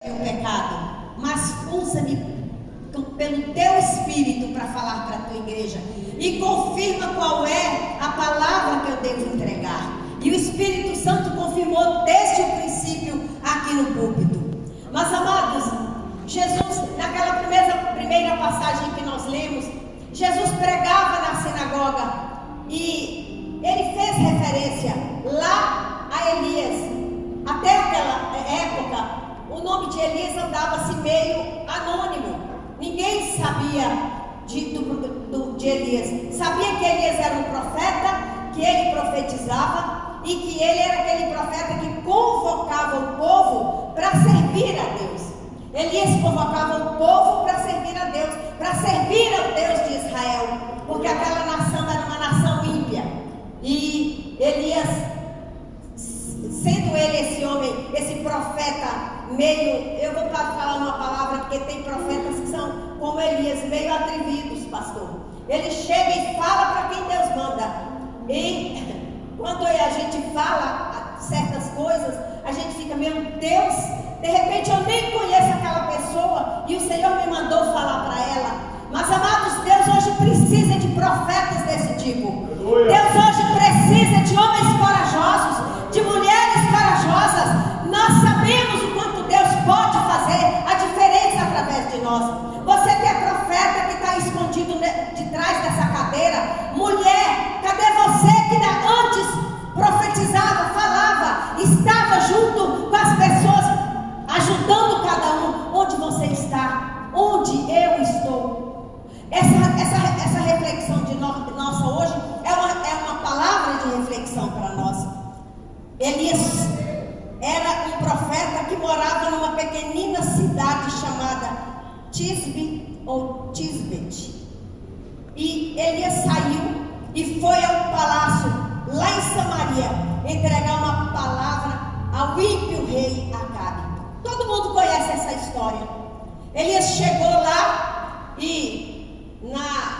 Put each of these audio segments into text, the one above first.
o pecado, mas usa-me pelo teu Espírito para falar para a tua igreja e confirma qual é a palavra que eu devo entregar. E o Espírito Santo confirmou desde o princípio aqui no púlpito. Mas amados, Jesus, naquela primeira passagem que nós lemos, Jesus pregava na sinagoga e ele fez referência lá a Elias. Até aquela época, o nome de Elias andava-se meio anônimo. Ninguém sabia de Elias. Sabia que Elias era um profeta, que ele profetizava e que ele era aquele profeta que convocava o povo para servir a Deus. Elias convocava o povo para servir a Deus, para servir ao Deus de Israel, porque aquela nação era uma nação ímpia. E Elias, sendo ele esse homem, esse profeta meio, eu vou falar uma palavra, porque tem profetas que são como Elias, meio atrevidos, pastor. Ele chega e fala para quem Deus manda. E quando a gente fala certas coisas, a gente fica, meu Deus, de repente eu nem conheço aquela pessoa e o Senhor me mandou falar para ela. Mas amados, Deus hoje precisa de profetas desse tipo. Deus hoje precisa de homens corajosos, de mulheres corajosas. Nós sabemos o quanto Deus pode fazer a diferença através de nós. Você que é profeta, que está escondido de trás dessa cadeira, mulher, cadê você que antes profetizava, falava, estava junto com as pessoas, ajudando cada um? Onde você está? Onde eu estou? Essa reflexão de nossa hoje é uma palavra de reflexão para nós. Elias era um profeta que morava numa pequenina cidade chamada Tisbe ou Tisbet. E Elias saiu e foi ao palácio lá em Samaria entregar uma palavra ao ímpio rei Acabe. Todo mundo conhece essa história. Elias chegou lá e na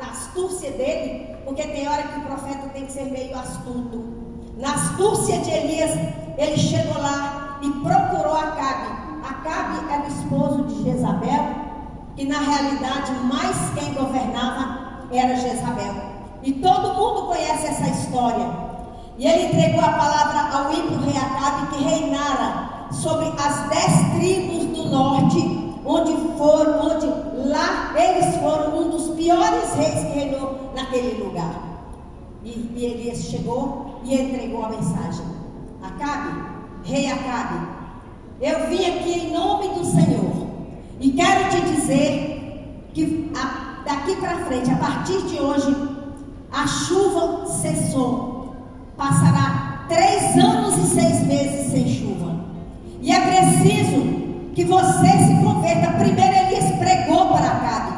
astúcia dele, porque tem hora que o profeta tem que ser meio astuto. Na astúcia de Elias, ele chegou lá e procurou Acabe. Acabe era o esposo de Jezabel, e na realidade mais quem governava era Jezabel. E todo mundo conhece essa história. E ele entregou a palavra ao ímpio rei Acabe, que reinara sobre as 10 tribos do norte, onde lá eles foram um dos piores reis que reinou naquele lugar. E Elias chegou e entregou a mensagem: Acabe, rei Acabe, eu vim aqui em nome do Senhor e quero te dizer que daqui para frente, a partir de hoje, a chuva cessou. Passará 3 anos e 6 meses sem chuva. E é preciso que você se converta. Primeiro Elias pregou para Acabe.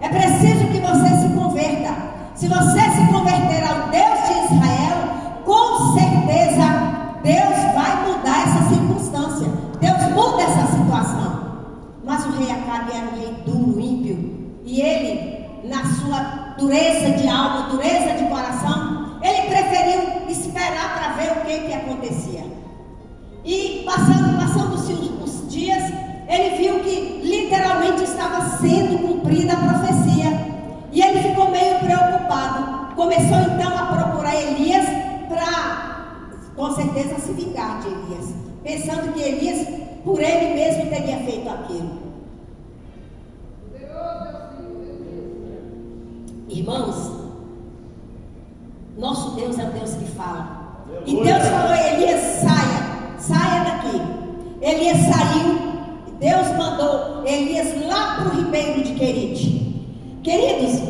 É preciso que você se converta. Se você se converter ao Deus de Israel, com certeza Deus vai mudar essa circunstância. Deus muda essa situação. Mas o rei Acabe era um rei duro, ímpio. E ele, na sua dureza de alma, dureza de coração, ele preferiu esperar para ver o que acontecia. E passando-se os dias, ele viu que literalmente estava sendo cumprida a profecia. E ele ficou meio preocupado. Começou então a procurar Elias para, com certeza, se vingar de Elias, pensando que Elias, por ele mesmo, teria feito aquilo. Irmãos, nosso Deus é o Deus que fala. E Deus falou a Elias: saia daqui. Elias saiu. Deus mandou Elias lá para o ribeiro de Querite. Queridos,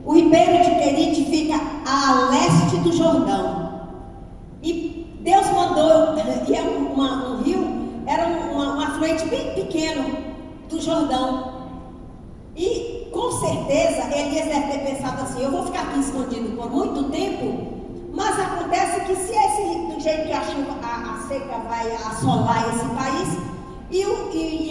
o ribeiro de Querite fica a leste do Jordão. E Deus mandou, e é um rio, era um afluente bem pequeno do Jordão. E com certeza Elias deve ter pensado assim: eu vou ficar aqui escondido por muito tempo. Mas acontece que se do jeito que a seca vai assolar esse país, e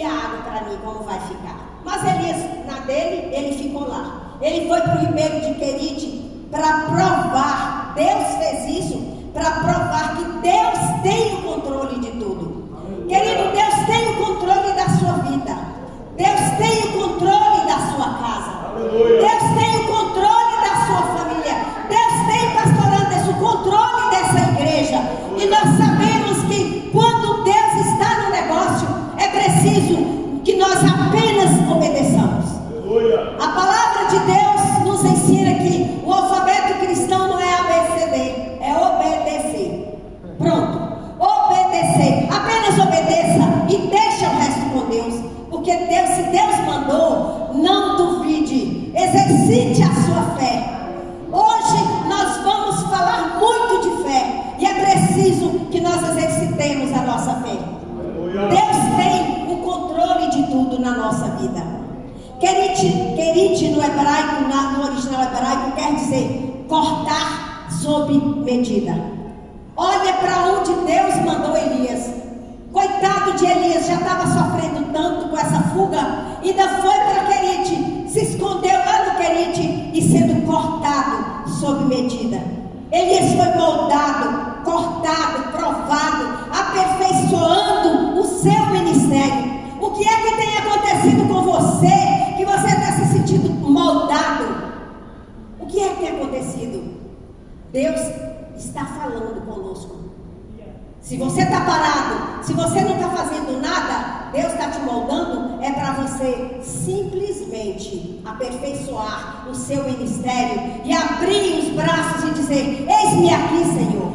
a água para mim, como vai ficar? Mas Elias, na dele, ele ficou lá. Ele foi para o ribeiro de Querite para provar. Deus fez isso para provar que Deus tem o controle de tudo. Querido, Deus tem o controle da sua vida. Deus tem o controle da sua casa. Deus tem o controle da sua família. Deus tem, pastor Anderson, o controle dessa igreja. E nós sabemos que quando Deus está no negócio, é preciso que nós apenas obedeçamos. A palavra de Deus nos ensina que o alfabeto cristão não é ABCD, é obedecer. Pronto, obedecer. Apenas obedeça e deixa o resto com Deus. Porque Deus, se Deus mandou, não duvide, exercite a sua fé. Hoje nós vamos falar muito de fé e é preciso que nós exercitemos a nossa fé. Deus tem o controle de tudo na nossa vida. Querit no hebraico, no original hebraico, quer dizer cortar sob medida. Olha para onde Deus mandou Elias. Coitado de Elias, já estava sofrendo tanto com essa fuga, ainda foi para Querite, se escondeu lá no Querite e sendo cortado sob medida. Elias foi moldado, cortado, provado, aperfeiçoando o seu ministério. O que é que tem acontecido com você, que você está se sentindo moldado? O que é que tem acontecido? Deus está falando conosco. Se você está parado, se você não está fazendo nada, Deus está te moldando, é para você simplesmente aperfeiçoar o seu ministério e abrir os braços e dizer: eis-me aqui, Senhor.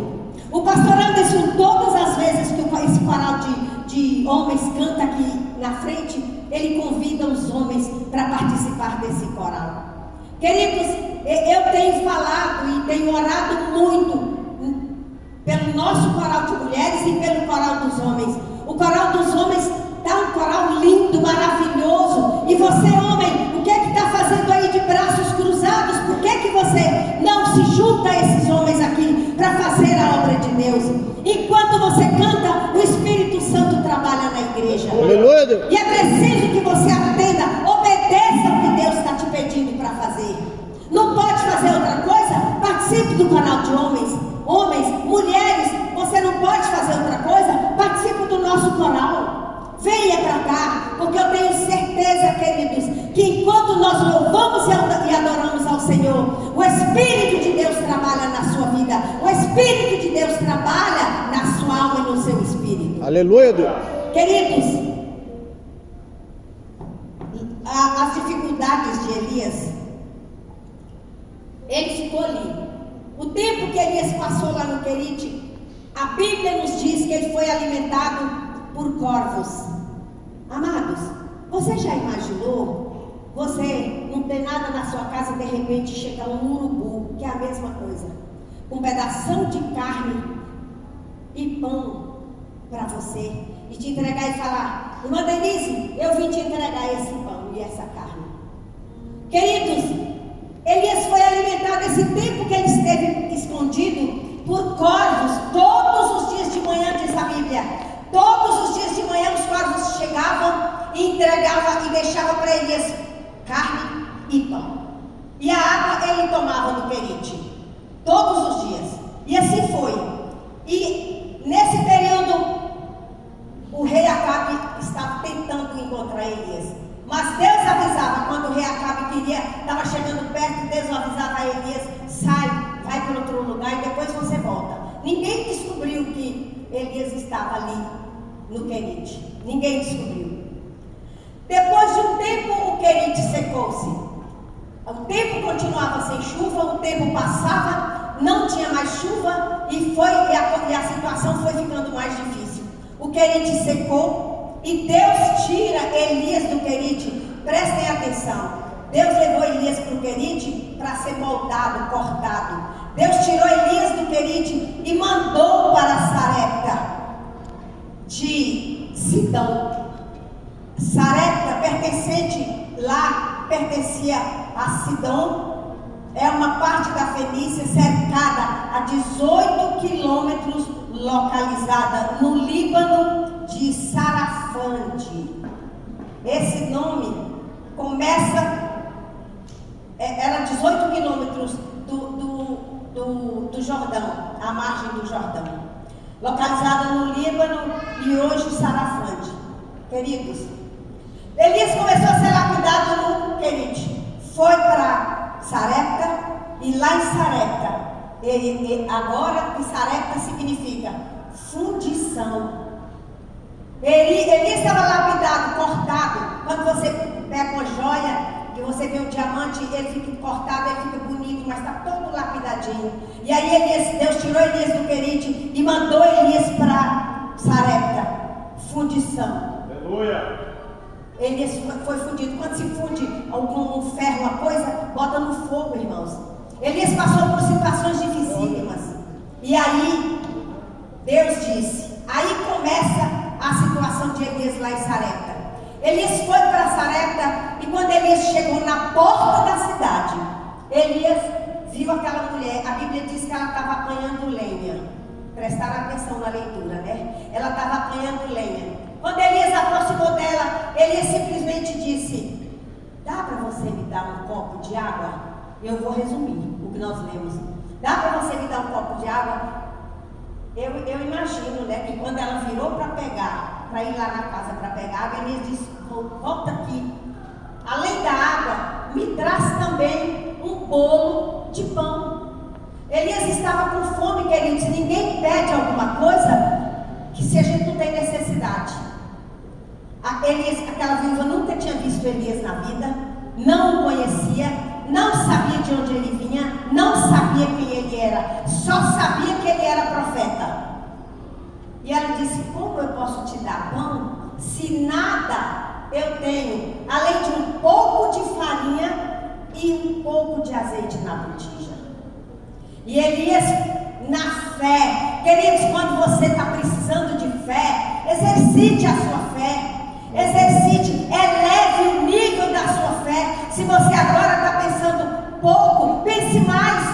O pastor Anderson, todas as vezes que esse coral de homens canta aqui na frente, ele convida os homens para participar desse coral. Queridos, eu tenho falado e tenho orado muito pelo nosso coral de mulheres e pelo coral dos homens. O coral dos homens está um coral lindo, maravilhoso. E você, homem, o que é que está fazendo aí de braços cruzados? Por que você não se junta a esses homens aqui para fazer a obra de Deus? Enquanto você canta, o Espírito Santo trabalha na igreja. Aleluia. E é preciso que você atenda, obedeça o que Deus está te pedindo para fazer. Não pode fazer outra coisa? Participe do canal de homens. Homens, mulheres, você não pode fazer outra coisa? Participe do nosso coral. Venha para cá, porque eu tenho certeza, queridos, que enquanto nós louvamos e adoramos ao Senhor, o Espírito de Deus trabalha na sua vida. O Espírito de Deus trabalha na sua alma e no seu espírito. Aleluia, Deus. Queridos, as dificuldades de Elias, ele ficou ali. O tempo que Elias passou lá no Querite, a Bíblia nos diz que ele foi alimentado por corvos. Amados, você já imaginou? Você não tem nada na sua casa, de repente chega um urubu, que é a mesma coisa, um pedação de carne e pão para você, e te entregar e falar: irmã Denise, eu vim te entregar esse pão e essa carne. Queridos, Elias foi alimentado esse tempo que ele esteve escondido por corvos. Todos os dias de manhã, diz a Bíblia, todos os dias de manhã os corvos chegavam e entregavam e deixavam para Elias carne e pão. E a água ele tomava no Querite, todos os dias. E assim foi. E nesse período, o rei Acabe estava tentando encontrar Elias. Mas Deus avisava, quando o rei Acabe estava chegando perto, Deus avisava a Elias: sai, vai para outro lugar e depois você volta. Ninguém descobriu que Elias estava ali no Querite. Ninguém descobriu. Depois de um tempo, o Querite secou-se. O tempo continuava sem chuva, o tempo passava, não tinha mais chuva e a situação foi ficando mais difícil. O Querite secou. E Deus tira Elias do Querite. Prestem atenção. Deus levou Elias para o Querite para ser moldado, cortado. Deus tirou Elias do Querite e mandou para Sarepta de Sidom. Sarepta, pertencia a Sidom. É uma parte da Fenícia cercada a 18 quilômetros, localizada no Líbano de Sarafante. Esse nome era 18 quilômetros do Jordão, à margem do Jordão. localizada no Líbano e hoje Sarafande. Queridos, Elias começou a ser lapidado no Querite, foi para Sarepta e lá em Sarepta, agora em Sarepta significa fundição. Elias estava lapidado, cortado. Quando você pega uma joia e você vê um diamante, ele fica cortado, ele fica bonito, mas está todo lapidadinho. E aí Deus tirou Elias do Querite e mandou Elias para Sarepta, fundição. Aleluia. Elias foi fundido. Quando se funde um ferro, uma coisa, bota no fogo, irmãos. Elias passou por situações dificílimas. E aí, Deus disse, aí começa a situação de Elias lá em Sarepta. Elias foi para Sarepta e quando Elias chegou na porta da cidade, Elias viu aquela mulher. A Bíblia diz que ela estava apanhando lenha. Prestaram atenção na leitura, né? Ela estava apanhando lenha. Quando Elias aproximou dela, Elias simplesmente disse: dá para você me dar um copo de água? Eu vou resumir o que nós lemos. Dá para você me dar um copo de água? Eu imagino, né, que quando ela virou para pegar, para ir lá na casa para pegar água, Elias disse: volta aqui. Além da água, me traz também um bolo de pão. Elias estava com fome, queridos. Ninguém pede alguma coisa que se a gente não tem necessidade. Aquela viúva nunca tinha visto Elias na vida, não o conhecia, não sabia de onde ele vinha, não sabia quem ele era, só sabia que ele era profeta. E ela disse: como eu posso te dar pão se nada eu tenho, além de um pouco de farinha e um pouco de azeite na botija? E Elias, na fé, queridos, quando você está precisando de fé, exercite a sua fé. Exercite, eleve o nível da sua fé. Se você agora está pensando pouco, pense mais,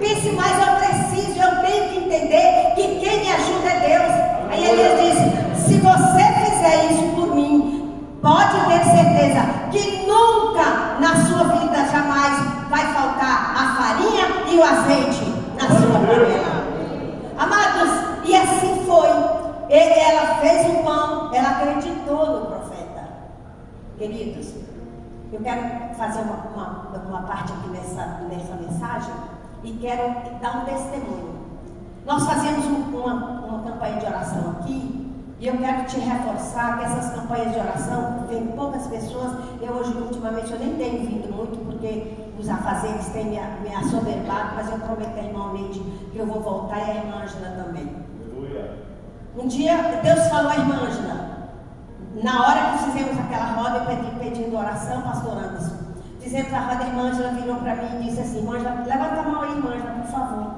eu preciso, eu tenho que entender que quem me ajuda é Deus. Aí Elias disse: se você fizer isso por mim, pode ter certeza que nunca na sua vida jamais vai faltar a farinha e o azeite na sua panela. Amados, e assim foi. Ela fez o pão, ela acreditou no profeta. Queridos, eu quero fazer uma parte aqui nessa mensagem e quero dar um testemunho. Nós fazemos uma campanha de oração aqui e eu quero te reforçar que essas campanhas de oração vêm poucas pessoas. Eu hoje, ultimamente, eu nem tenho vindo muito porque os afazeres têm me assoberbado, mas eu prometo à irmã Neide que eu vou voltar e a irmã Ângela também. Aleluia. Um dia Deus falou à irmã Ângela, na hora que fizemos aquela roda, eu pedindo oração, pastor Anderson, fizemos a roda, a irmã Ângela virou para mim e disse assim: irmã Ângela, levanta a mão aí, irmã Ângela, por favor.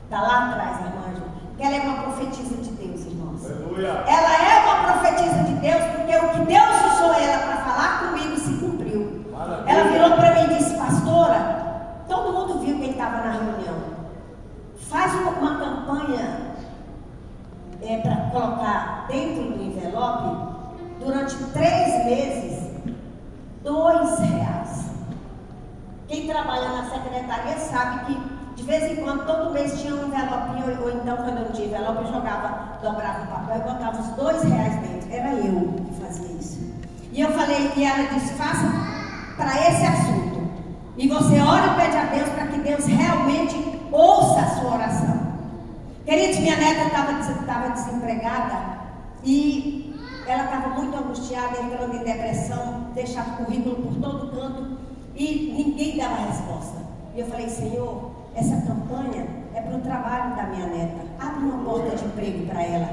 Está lá atrás, a irmã Ângela, que ela é uma profetisa de Deus, irmãos. Aleluia. Ela é uma profetisa de Deus, porque o que Deus usou ela para falar comigo se cumpriu. Maravilha. Ela virou para mim e disse: pastora, todo mundo viu quem estava na reunião. Faz uma campanha para colocar dentro do envelope, durante 3 meses, R$2. Quem trabalha na secretaria sabe que de vez em quando, todo mês tinha um envelopinho, ou então quando eu não tinha envelope, eu dobrava o papel e botava os R$2 dentro. Era eu que fazia isso. E eu falei, e ela disse: faça para esse assunto. E você ora e pede a Deus para que Deus realmente ouça a sua oração. Queridos, minha neta estava desempregada e ela estava muito angustiada, entrando em depressão, deixava o currículo por todo canto e ninguém dava resposta. E eu falei: Senhor, essa campanha é para o trabalho da minha neta, abre uma porta de emprego para ela.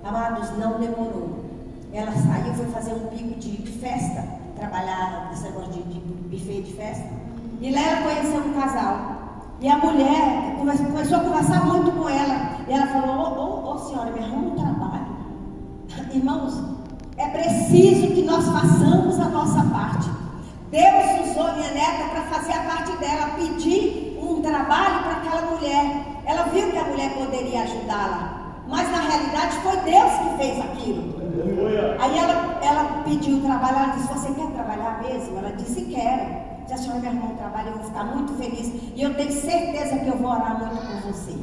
Amados, não demorou. Ela saiu, foi fazer um pico de festa, trabalhar nesse negócio de buffet de festa, e lá ela conheceu um casal. E a mulher começou a conversar muito com ela. E ela falou: ô senhora, me arruma um trabalho. Irmãos, é preciso que nós façamos a nossa parte. Deus usou minha neta para fazer a parte dela, pedir um trabalho para aquela mulher. Ela viu que a mulher poderia ajudá-la, mas na realidade foi Deus que fez aquilo. Aí ela pediu o trabalho. Ela disse: você quer trabalhar mesmo? Ela disse: quero. Se a senhora me arrumar um trabalho, eu vou ficar muito feliz. E eu tenho certeza que eu vou orar muito por você.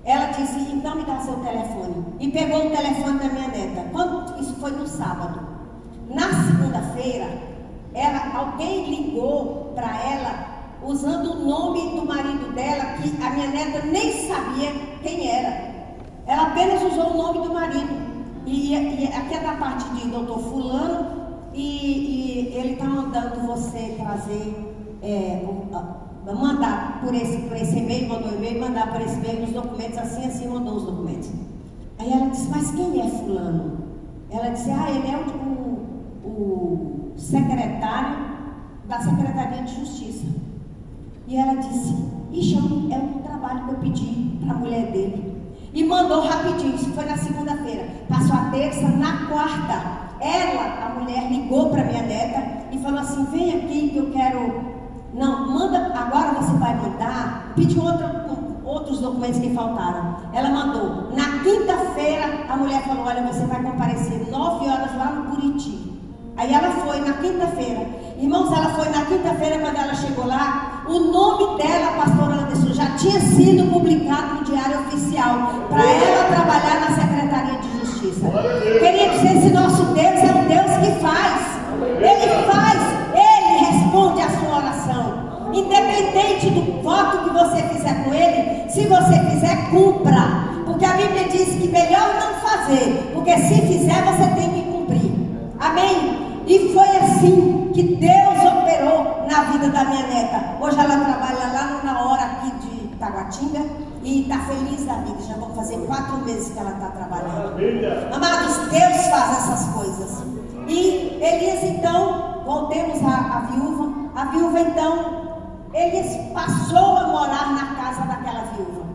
ela disse, então me dá seu telefone. E pegou o telefone da minha neta. Isso foi no sábado. Na segunda-feira, alguém ligou para ela, usando o nome do marido dela, que a minha neta nem sabia quem era. Ela apenas usou o nome do marido. E aqui é da parte de doutor fulano, e ele está mandando você trazer, mandar por esse e-mail, mandou e-mail, mandar por esse e-mail os documentos, assim, mandou os documentos. Aí ela disse, mas quem é fulano? Ela disse, ele é o secretário da Secretaria de Justiça. E ela disse, ixi, é um trabalho que eu pedi para a mulher dele. E mandou rapidinho, isso foi na segunda-feira. Passou a terça, na quarta, a mulher ligou para minha neta e falou assim, vem aqui que eu quero... Não, manda, agora você vai mandar, pediu outros documentos que faltaram. Ela mandou. Na quinta-feira, a mulher falou, olha, você vai comparecer 9 horas lá no Buriti. Aí ela foi na quinta-feira. Irmãos, ela foi na quinta-feira, quando ela chegou lá, o nome dela, pastor Anderson, já tinha sido publicado no Diário Oficial, para ela trabalhar na Secretaria de Justiça. Queridos, esse nosso Deus é um Deus que faz. Ele responde a sua oração. Independente do voto que você fizer com Ele, se você fizer, cumpra. Porque a Bíblia diz que melhor não fazer, porque se fizer, você tem que cumprir. Amém? E foi assim que Deus operou na vida da minha neta. Hoje ela trabalha lá na hora aqui de Taguatinga e está feliz da vida. Já vão fazer 4 meses que ela está trabalhando. Amados, Deus faz essas coisas. E Elias, então, voltemos à viúva. A viúva, então, Elias passou a morar na casa daquela viúva.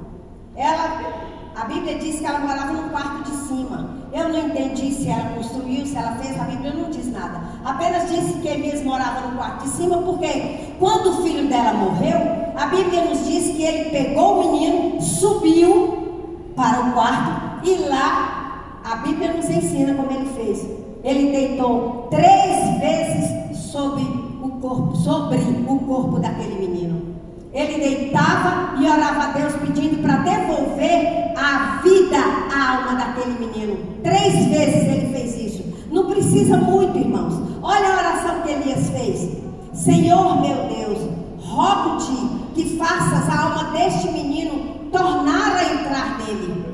A Bíblia diz que ela morava no quarto de cima. Eu não entendi se ela construiu, se ela fez, a Bíblia não diz nada. Apenas disse que Elias morava no quarto de cima, porque quando o filho dela morreu, a Bíblia nos diz que ele pegou o menino, subiu para o quarto, e lá a Bíblia nos ensina como ele fez. Ele deitou 3 vezes sobre o corpo daquele menino. Ele deitava e orava a Deus pedindo para devolver a vida, a alma daquele menino. 3 vezes ele fez isso. Não precisa muito, irmãos. Olha a oração que Elias fez. Senhor meu Deus, rogo-te que faças a alma deste menino tornar a entrar nele.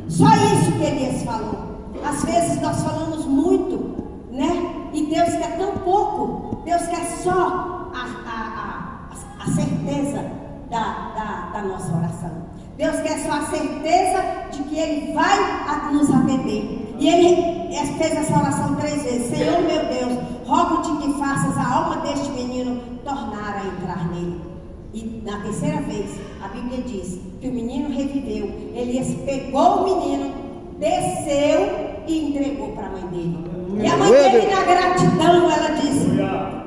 Só isso que Elias falou. Às vezes nós falamos muito, né? E Deus quer tão pouco. Deus quer só a certeza da nossa oração. Deus quer só a certeza de que Ele vai nos atender. E Ele fez essa oração 3 vezes. Senhor meu Deus, rogo-te que faças a alma deste menino tornar a entrar nele. E na 3ª vez, a Bíblia diz que o menino reviveu. Elias pegou o menino, desceu e entregou para a mãe dele. E a mãe dele, na gratidão, ela disse: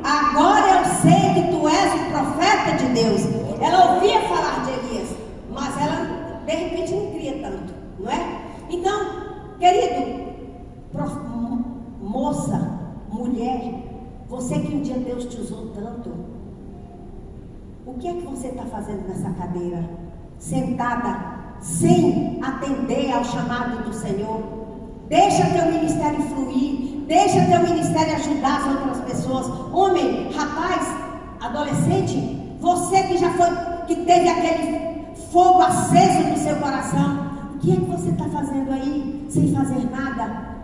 agora eu sei que tu és o profeta de Deus. Ela ouvia falar de Elias, mas ela de repente não cria tanto, não é? Então, querido, moça, mulher, você que um dia Deus te usou tanto, o que é que você está fazendo nessa cadeira, sentada, sem atender ao chamado do Senhor? Deixa teu ministério fluir, deixa teu ministério ajudar as outras pessoas. Homem, rapaz, adolescente, você que teve aquele fogo aceso no seu coração, o que é que você está fazendo aí, sem fazer nada?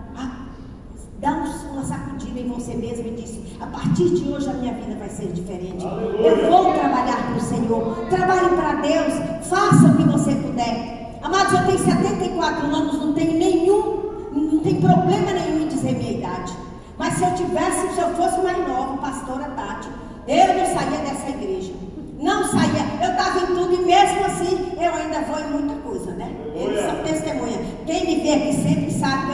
Dá uma sacudida em você mesmo e disse: a partir de hoje a minha vida vai ser diferente. Eu vou trabalhar para o Senhor. Trabalhe para Deus, faça o que você puder. Amados, eu tenho 74 anos, não tem problema nenhum em dizer minha idade. Mas se eu fosse mais nova, pastora Tati, eu não saía dessa igreja. Não saía, eu estava em tudo e mesmo assim eu ainda vou em muita coisa, né? Eles são testemunha. Quem me vê aqui sempre sabe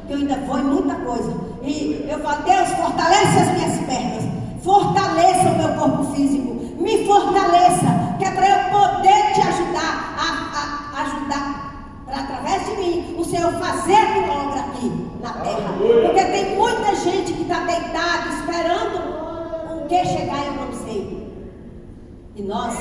que eu ainda vou em muita coisa. E eu falo: Deus, fortalece as minhas pernas, fortaleça o meu corpo físico, me fortaleça, que é para eu poder te ajudar a ajudar, para através de mim o Senhor fazer milagre aqui na terra. Porque tem muita gente que está deitada esperando o que chegar, eu não sei. E nós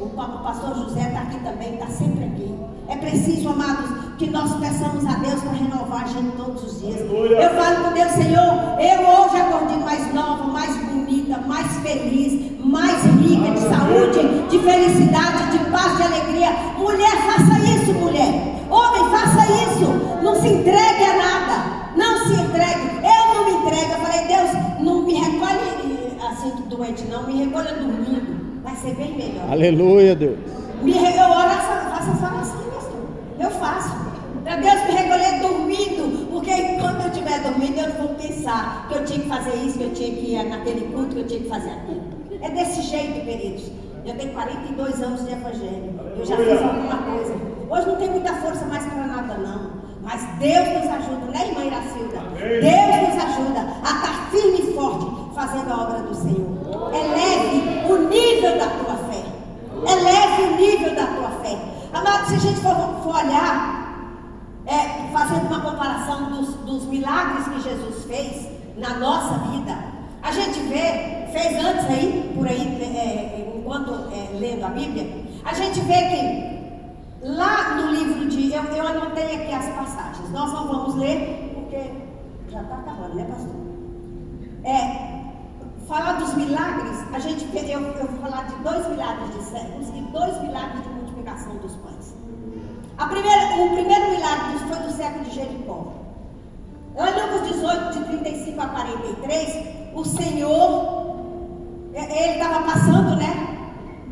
o pastor José está aqui também, está sempre aqui. É preciso, amados, que nós peçamos a Deus para renovar a gente todos os dias. Eu falo com Deus, Senhor, eu hoje acordei mais nova, mais bonita, mais feliz, mais rica de saúde, de felicidade, de paz, de alegria. Mulher, faça isso, mulher. Homem, faça isso. Não se entregue a nada. Não se entregue. Eu não me entrego. Eu falei, Deus, não me recolhe assim doente, não. Me recolha dormindo. Vai ser bem melhor. Aleluia, Deus. Eu oro, faço essa oração, pastor. Eu faço. Para Deus me recolher dormindo. Porque quando eu estiver dormindo, eu não vou pensar que eu tinha que fazer isso, que eu tinha que ir naquele culto, que eu tinha que fazer aquilo. É desse jeito, queridos. Eu tenho 42 anos de evangelho. Eu já fiz alguma coisa. Hoje não tem muita força mais para nada, não. Mas Deus nos ajuda, né, irmã Iracilda? Deus nos ajuda a estar firme e forte fazendo a obra do Senhor. Eleve o nível da tua fé. Eleve o nível da tua fé. Amado, se a gente for olhar, fazendo uma comparação dos milagres que Jesus fez na nossa vida, a gente fez antes aí, por aí, enquanto lendo a Bíblia, a gente vê que lá no livro de... Eu anotei aqui as passagens. Nós não vamos ler, porque já está acabando, né, pastor? Falar dos milagres, a gente vê, eu vou falar de 2 milagres de cegos e 2 milagres de multiplicação dos pães. O primeiro milagre foi do cego de Jericó. Lá em Lucas 18, de 35 a 43, o Senhor, ele estava passando, né?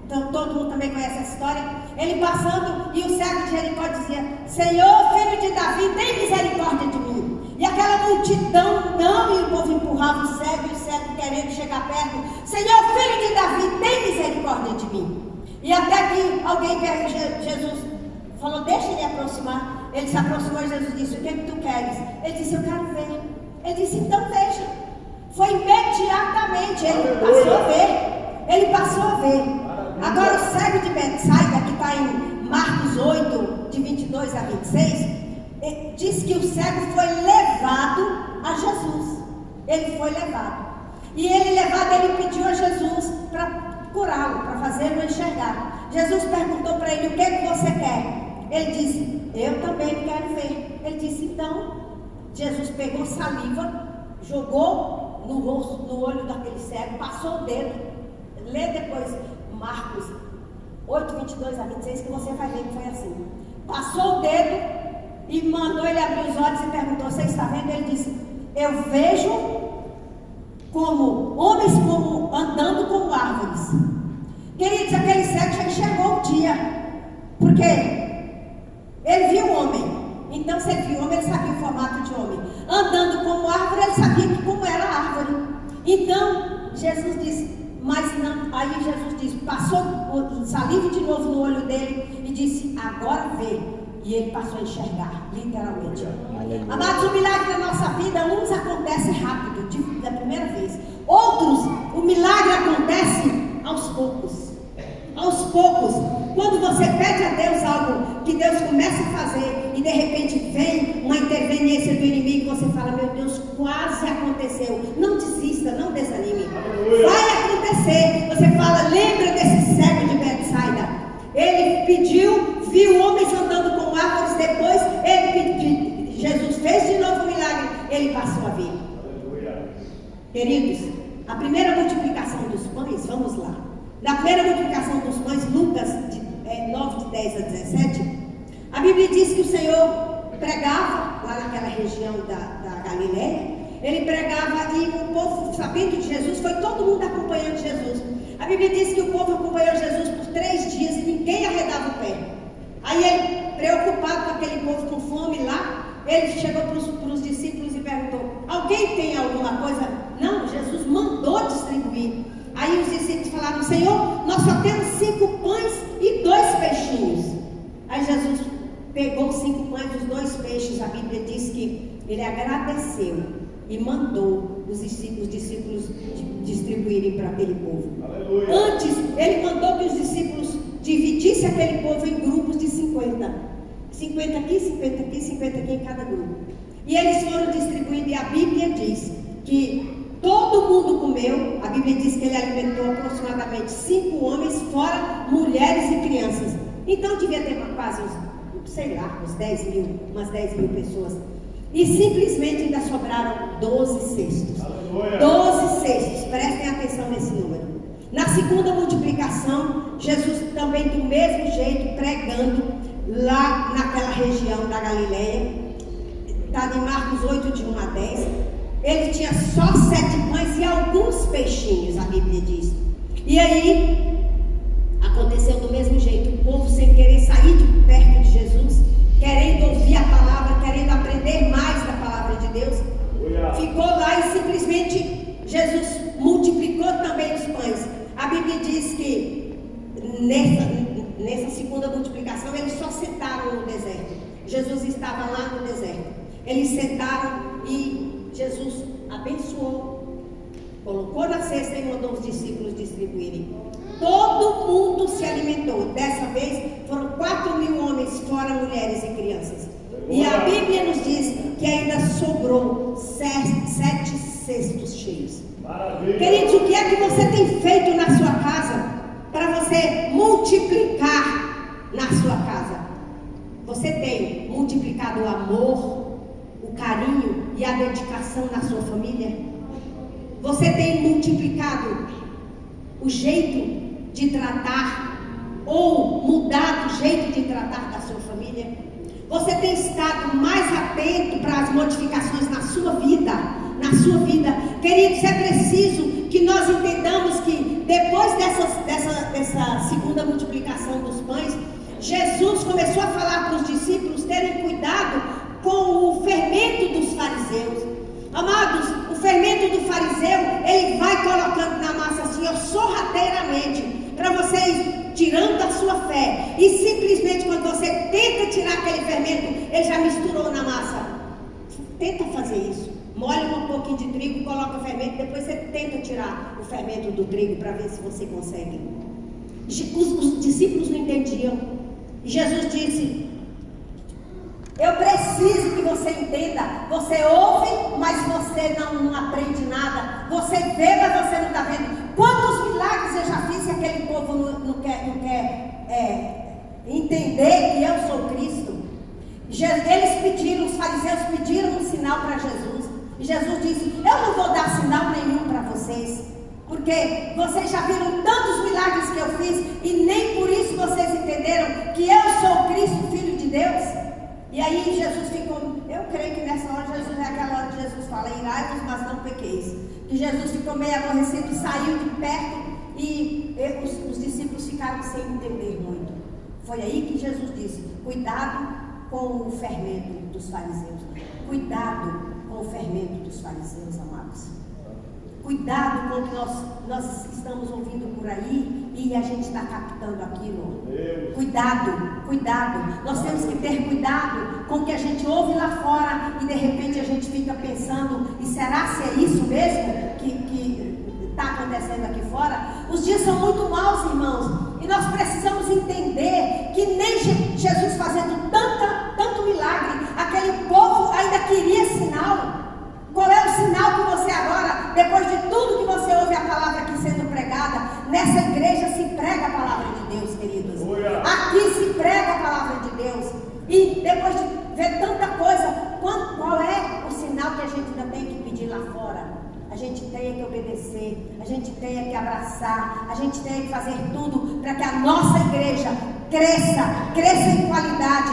Então todo mundo também conhece essa história. Ele passando e o cego de Jericó dizia: Senhor, filho de Davi, tem misericórdia de mim. E aquela multidão não, e o povo empurrava o cego, e o cego querendo chegar perto: Senhor, filho de Davi, tem misericórdia de mim. E até que alguém, Jesus falou: deixa ele aproximar. Ele se aproximou e Jesus disse: o que é que tu queres? Ele disse: eu quero ver. Ele disse: então veja. Foi imediatamente, ele passou a ver. Ele passou a ver. Agora o cego de Betsaida, que está em Marcos 8, de 22 a 26, diz que o cego foi levado a Jesus. Ele foi levado. E ele levado, ele pediu a Jesus para curá-lo, para fazê-lo enxergar. Jesus perguntou para ele: o que é que você quer? Ele disse: eu também quero ver. Ele disse: então, Jesus pegou saliva, jogou no rosto, no olho daquele cego, passou o dedo. Lê depois Marcos 8, 22 a 26, que você vai ver que foi assim. Passou o dedo e mandou ele abrir os olhos e perguntou: você está vendo? Ele disse: eu vejo como homens andando como árvores. Queridos, aquele cego já enxergou o dia, porque ele viu o homem. Então, se ele viu o homem, ele sabia o formato de homem. Andando como árvore, ele sabia como era a árvore. Então, Jesus disse: mas não. Aí Jesus disse, passou o saliva de novo no olho dele e disse: agora vê. E ele passou a enxergar, literalmente. Amados, o milagre da nossa vida, uns acontece rápido, da primeira vez. Outros, o milagre acontece aos poucos. Aos poucos. Quando você pede a Deus algo que Deus começa a fazer e de repente vem uma interveniência do inimigo, você fala: meu Deus, quase aconteceu. Não desista, não desanime. Vai acontecer. Você fala: lembra desse cego de Betsaida? Ele pediu, viu homens andando com árvores, depois Jesus fez de novo o milagre, ele passou a ver. Queridos, a primeira multiplicação dos pães, vamos lá. Na primeira multiplicação dos pães, Lucas 9, de 10 a 17, a Bíblia diz que o Senhor pregava lá naquela região da Galileia. Ele pregava e o povo, sabendo de Jesus, foi todo mundo acompanhando Jesus. A Bíblia diz que o povo acompanhou Jesus por 3 dias e ninguém arredava o pé. Aí ele, preocupado com aquele povo com fome lá, ele chegou para os discípulos e perguntou: alguém tem alguma coisa? Não, Jesus mandou distribuir. Aí os discípulos falaram: Senhor, nós só temos 5 pães e 2 peixinhos. Aí Jesus pegou os 5 pães e os 2 peixes. A Bíblia diz que ele agradeceu e mandou os discípulos distribuírem para aquele povo. Aleluia. Antes, ele mandou que os discípulos dividissem aquele povo em grupos de 50. 50 aqui, 50 aqui, 50 aqui em cada grupo. E eles foram distribuindo, e a Bíblia diz que todo mundo comeu, a Bíblia diz que ele alimentou aproximadamente 5 homens, fora mulheres e crianças. Então devia ter quase umas 10 mil pessoas. E simplesmente ainda sobraram 12 cestos. 12 cestos, prestem atenção nesse número. Na segunda multiplicação, Jesus também do mesmo jeito, pregando lá naquela região da Galileia. Está em Marcos 8, de 1 a 10. Ele tinha só 7 pães e alguns peixinhos, a Bíblia diz. E aí, aconteceu do mesmo jeito, o povo sem querer sair de perto de Jesus, querendo ouvir a palavra, querendo aprender mais da palavra de Deus, ficou lá e simplesmente Jesus multiplicou também os pães. A Bíblia diz que nessa segunda multiplicação eles só sentaram no deserto. Jesus estava lá no deserto. Eles sentaram e Jesus abençoou, colocou na cesta e mandou os discípulos distribuírem. Todo mundo se alimentou. Dessa vez foram 4.000 homens, fora mulheres e crianças. E a Bíblia nos diz que ainda sobrou 7 cestos cheios. Maravilha. Queridos, o que é que você tem feito na sua casa para você multiplicar na sua casa? Você tem multiplicado o amor, o carinho e a dedicação na sua família? Você tem multiplicado o jeito de tratar ou mudado o jeito de tratar da sua família? Você tem estado mais atento para as modificações na sua vida? Queridos, é preciso que nós entendamos que depois dessa segunda multiplicação dos pães, Jesus começou a falar para os discípulos terem cuidado com o fermento dos fariseus. Amados, o fermento do fariseu, ele vai colocando na massa assim, sorrateiramente, para vocês tirando a sua fé. E simplesmente quando você tenta tirar aquele fermento, ele já misturou na massa. Tenta fazer isso. Molha um pouquinho de trigo e coloca o fermento. Depois você tenta tirar o fermento do trigo para ver se você consegue. Os discípulos não entendiam. E Jesus disse: eu preciso que você entenda. Você ouve, mas você não aprende nada. Você vê, mas você não está vendo. Quantos milagres eu já fiz e aquele povo não quer entender que eu sou Cristo? Eles pediram, os fariseus pediram um sinal para Jesus. E Jesus disse: eu não vou dar sinal nenhum para vocês, porque vocês já viram tantos milagres que eu fiz e nem por isso vocês entenderam que eu sou Cristo, Filho de Deus. E aí Jesus ficou, eu creio que nessa hora Jesus é aquela hora que Jesus fala: irai-vos, mas não pequeis. Que Jesus ficou meio aborrecido, saiu de perto e os discípulos ficaram sem entender muito. Foi aí que Jesus disse: cuidado com o fermento dos fariseus. Cuidado com o fermento dos fariseus, amados. Cuidado com o que nós estamos ouvindo por aí e a gente está captando aquilo. Cuidado. Nós temos que ter cuidado com o que a gente ouve lá fora e de repente a gente fica pensando: e será se é isso mesmo que está acontecendo aqui fora? Os dias são muito maus, irmãos, e nós precisamos entender que nem Jesus fazendo tanto milagre, aquele povo ainda queria sinal. Qual é o sinal que você agora, depois de tudo que você ouve a palavra aqui sendo pregada? Nessa igreja se prega a palavra de Deus, queridos. Aqui se prega a palavra de Deus. E depois de ver tanta coisa, qual é o sinal que a gente ainda tem que pedir lá fora? A gente tem que obedecer, a gente tem que abraçar, a gente tem que fazer tudo para que a nossa igreja cresça em qualidade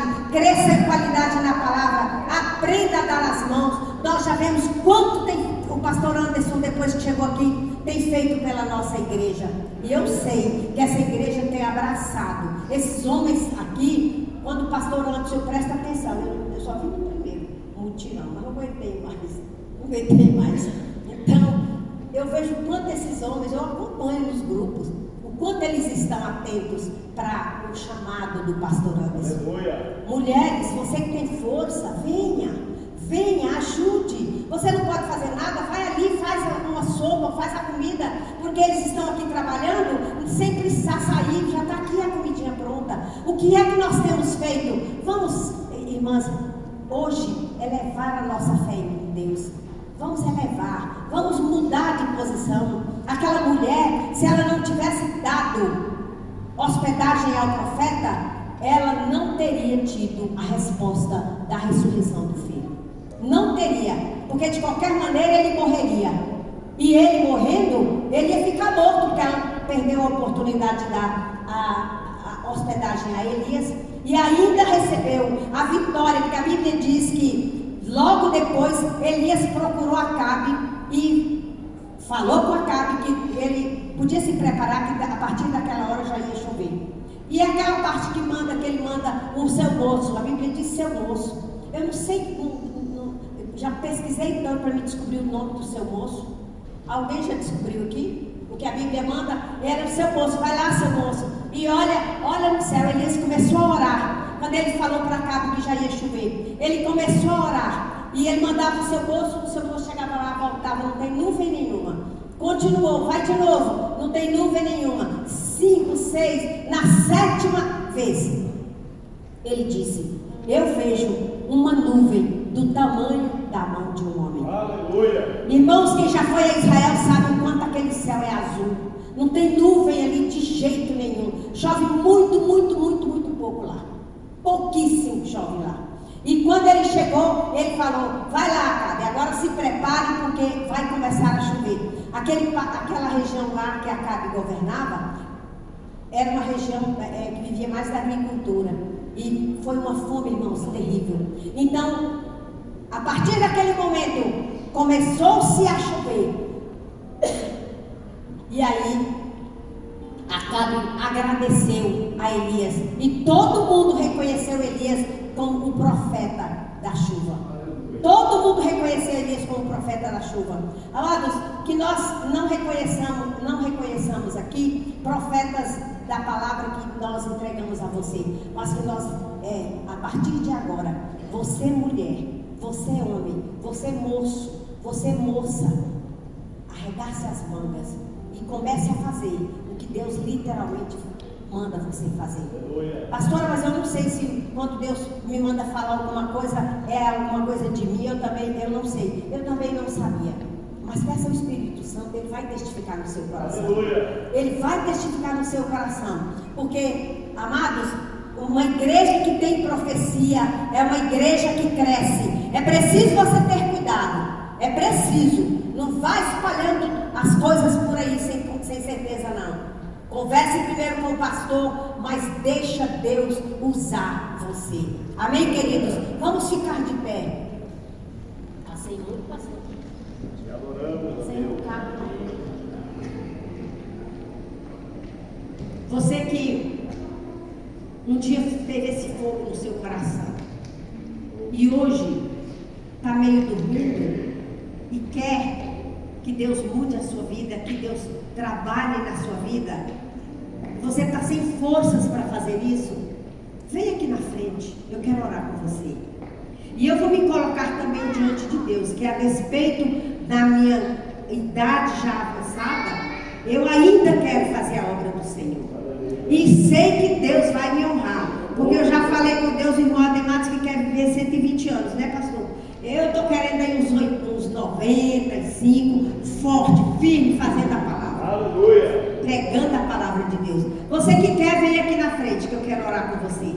na palavra, aprenda a dar as mãos. Nós já vemos quanto o pastor Anderson, depois que chegou aqui, tem feito pela nossa igreja. E eu sei que essa igreja tem abraçado esses homens aqui. Quando o pastor Anderson, presta atenção, eu só vi no primeiro mutirão, mas não aguentei mais. Então, eu vejo quanto esses homens, eu acompanho nos grupos, o quanto eles estão atentos para o chamado do pastor Anderson. Mulheres, você que tem força, venha, ajude. Você não pode fazer nada, vai ali, faz uma sopa, faz a comida, porque eles estão aqui trabalhando sem precisar sair, já está aqui a comidinha pronta. O que é que nós temos feito? Vamos, irmãs, hoje elevar a nossa fé em Deus. Vamos elevar, vamos vamos mudar de posição. Aquela mulher, se ela não tivesse dado hospedagem ao profeta, ela não teria tido a resposta da ressurreição do filho. Não teria, porque de qualquer maneira ele morreria. E ele morrendo, ele ia ficar morto, porque ela perdeu a oportunidade de dar a hospedagem a Elias. E ainda recebeu a vitória, porque a Bíblia diz que logo depois Elias procurou Acabe e falou com Acabe que ele podia se preparar, que a partir daquela hora já ia chover. E aquela parte que ele manda o seu moço, a Bíblia diz seu moço. Eu não sei, já pesquisei tanto para me descobrir o nome do seu moço. Alguém já descobriu aqui? O que a Bíblia manda era o seu moço, vai lá seu moço. E olha no céu, Elias começou a orar. Quando ele falou para Acabe que já ia chover, ele começou a orar. E ele mandava o seu moço chegava lá, voltava, não tem nuvem nenhuma. Continuou, vai de novo, não tem nuvem nenhuma. 5, 6, na 7ª vez, ele disse: eu vejo uma nuvem do tamanho da mão de um homem. Aleluia! Irmãos, quem já foi a Israel sabe o quanto aquele céu é azul. Não tem nuvem ali de jeito nenhum. Chove muito, muito, muito, muito pouco lá. Pouquíssimo chove lá. E quando ele chegou, ele falou: vai lá, Acabe, agora se prepare porque vai começar a chover. Aquela região lá que Acabe governava era uma região que vivia mais da agricultura. E foi uma fome, irmãos, terrível. Então, a partir daquele momento, começou-se a chover. E aí, Acabe agradeceu a Elias. E todo mundo reconheceu Elias como o profeta da chuva. Todo mundo reconheceu Elias como o profeta da chuva. Amados, que nós não reconheçamos aqui profetas da palavra que nós entregamos a você, mas que nós, a partir de agora, você mulher, você homem, você moço, você moça, arregace as mangas e comece a fazer o que Deus literalmente manda você fazer. Pastora, mas eu não sei se quando Deus me manda falar alguma coisa, é alguma coisa de mim, eu não sei. Eu também não sabia. Mas peça ao Espírito Santo, ele vai testificar no seu coração. Aleluia. Ele vai testificar no seu coração. Porque, amados, uma igreja que tem profecia é uma igreja que cresce. É preciso você ter cuidado. É preciso. Não vai espalhando as coisas por aí sem certeza não. Converse primeiro com o pastor, mas deixa Deus usar você. Amém, queridos? Vamos ficar de pé. Passei muito, pastor. Te adoramos, Sem um carro. Você que um dia teve esse fogo no seu coração e hoje está meio dormindo e quer que Deus mude a sua vida, que Deus trabalhe na sua vida, você está sem forças para fazer isso, vem aqui na frente, eu quero orar com você. E eu vou me colocar também diante de Deus, que a despeito da minha idade já avançada, eu ainda quero fazer a obra do Senhor. E sei que Deus vai me honrar, porque eu já falei com Deus, irmão Adematos, que quer viver 120 anos, né, pastor? Eu estou querendo aí uns 95, forte, firme, fazendo a palavra. Aleluia. Pregando a palavra de Deus. Você que quer, vem aqui na frente, que eu quero orar com você.